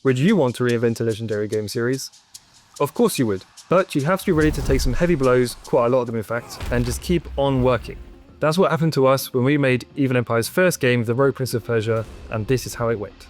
Would you want to reinvent a legendary game series? Of course you would, but you have to be ready to take some heavy blows, quite a lot of them in fact, and just keep on working. That's what happened to us when we made Evil Empire's first game, The Rogue Prince of Persia, and this is how it went.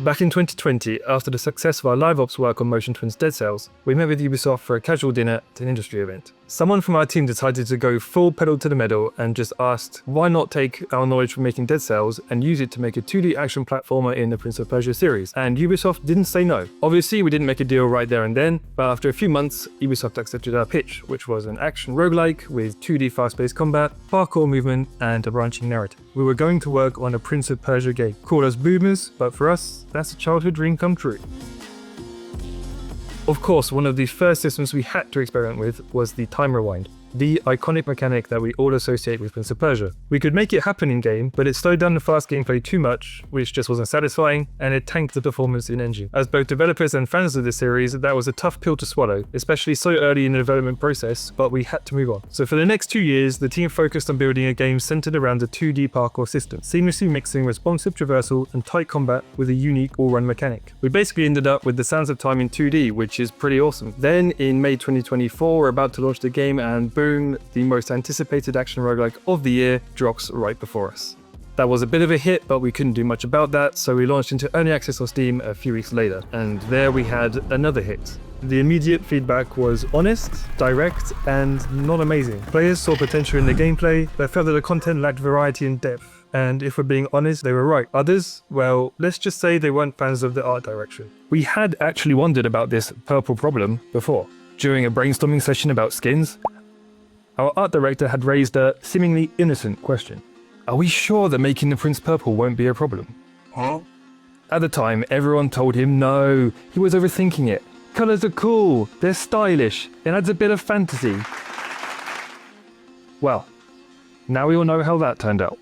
Back in 2020, after the success of our live ops work on Motion Twin's Dead Cells, we met with Ubisoft for a casual dinner at an industry event. Someone from our team decided to go full pedal to the metal and just asked, why not take our knowledge from making Dead Cells and use it to make a 2D action platformer in the Prince of Persia series? And Ubisoft didn't say no. Obviously, we didn't make a deal right there and then, but after a few months, Ubisoft accepted our pitch, which was an action roguelike with 2D fast-paced combat, parkour movement, and a branching narrative. We were going to work on a Prince of Persia game. Call us boomers, but for us, that's a childhood dream come true. Of course, one of the first systems we had to experiment with was the time rewind, the iconic mechanic that we all associate with Prince of Persia. We could make it happen in-game, but it slowed down the fast gameplay too much, which just wasn't satisfying, and it tanked the performance in-engine. As both developers and fans of the series, that was a tough pill to swallow, especially so early in the development process, but we had to move on. So for the next 2 years, the team focused on building a game centered around a 2D parkour system, seamlessly mixing responsive traversal and tight combat with a unique all-run mechanic. We basically ended up with the Sands of Time in 2D, which is pretty awesome. Then, in May 2024, we're about to launch the game, and boom, the most anticipated action roguelike of the year drops right before us. That was a bit of a hit, but we couldn't do much about that, so we launched into early access on Steam a few weeks later, and there we had another hit. The immediate feedback was honest, direct, and not amazing. Players saw potential in the gameplay, but felt that the content lacked variety and depth, and if we're being honest, they were right. Others, well, let's just say they weren't fans of the art direction. We had actually wondered about this purple problem before. During a brainstorming session about skins, our art director had raised a seemingly innocent question. Are we sure that making the prince purple won't be a problem? Huh? At the time, everyone told him no, he was overthinking it. Colours are cool, they're stylish, it adds a bit of fantasy. Well, now we all know how that turned out.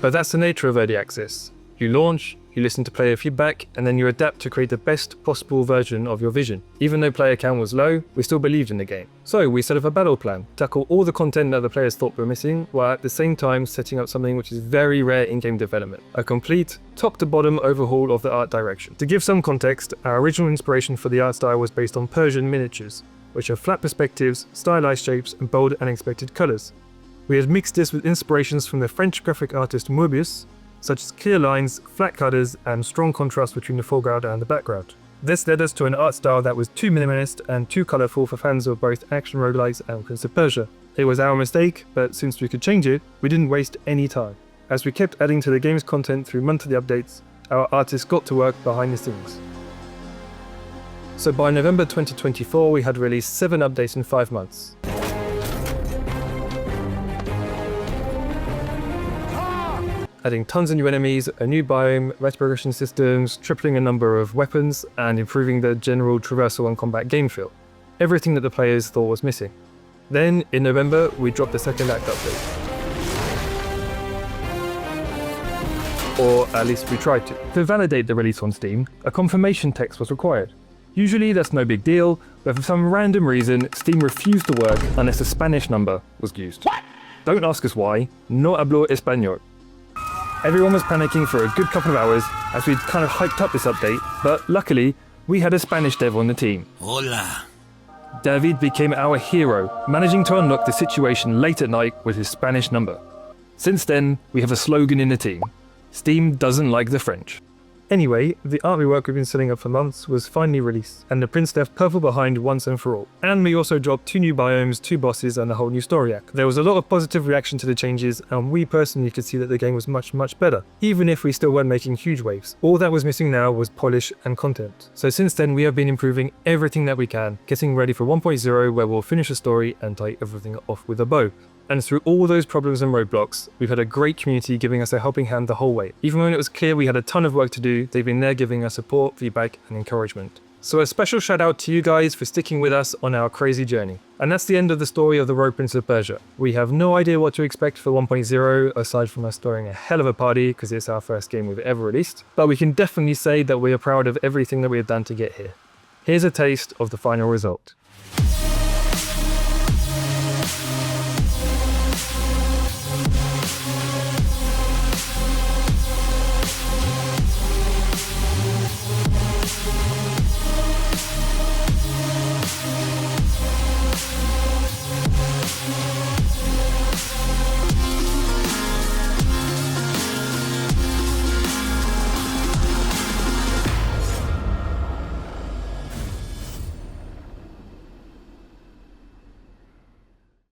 But that's the nature of early access. You launch, you listen to player feedback, and then you adapt to create the best possible version of your vision. Even though player count was low, we still believed in the game. So we set up a battle plan, tackle all the content that the players thought were missing, while at the same time setting up something which is very rare in game development, a complete, top-to-bottom overhaul of the art direction. To give some context, our original inspiration for the art style was based on Persian miniatures, which are flat perspectives, stylized shapes, and bold, unexpected colours. We had mixed this with inspirations from the French graphic artist Moebius, such as clear lines, flat colours, and strong contrast between the foreground and the background. This led us to an art style that was too minimalist and too colourful for fans of both action roguelikes and Prince of Persia. It was our mistake, but since we could change it, we didn't waste any time. As we kept adding to the game's content through monthly updates, our artists got to work behind the scenes. So by November 2024, we had released 7 updates in 5 months. Adding tons of new enemies, a new biome, better progression systems, tripling the number of weapons, and improving the general traversal and combat game feel. Everything that the players thought was missing. Then, in November, we dropped the second act update. Or at least we tried to. To validate the release on Steam, a confirmation text was required. Usually that's no big deal, but for some random reason, Steam refused to work unless a Spanish number was used. What? Don't ask us why, no hablo español. Everyone was panicking for a good couple of hours as we'd kind of hyped up this update, but luckily, we had a Spanish dev on the team. Hola. David became our hero, managing to unlock the situation late at night with his Spanish number. Since then, we have a slogan in the team: Steam doesn't like the French. Anyway, the art rework we've been setting up for months was finally released, and the prince left purple behind once and for all. And we also dropped 2 new biomes, 2 bosses, and a whole new story arc. There was a lot of positive reaction to the changes, and we personally could see that the game was much better, even if we still weren't making huge waves. All that was missing now was polish and content. So since then, we have been improving everything that we can, getting ready for 1.0, where we'll finish the story and tie everything off with a bow. And through all those problems and roadblocks, we've had a great community giving us a helping hand the whole way. Even when it was clear we had a ton of work to do, they've been there giving us support, feedback, and encouragement. So a special shout out to you guys for sticking with us on our crazy journey. And that's the end of the story of the Rogue Prince of Persia. We have no idea what to expect for 1.0, aside from us throwing a hell of a party, because it's our first game we've ever released. But we can definitely say that we are proud of everything that we have done to get here. Here's a taste of the final result.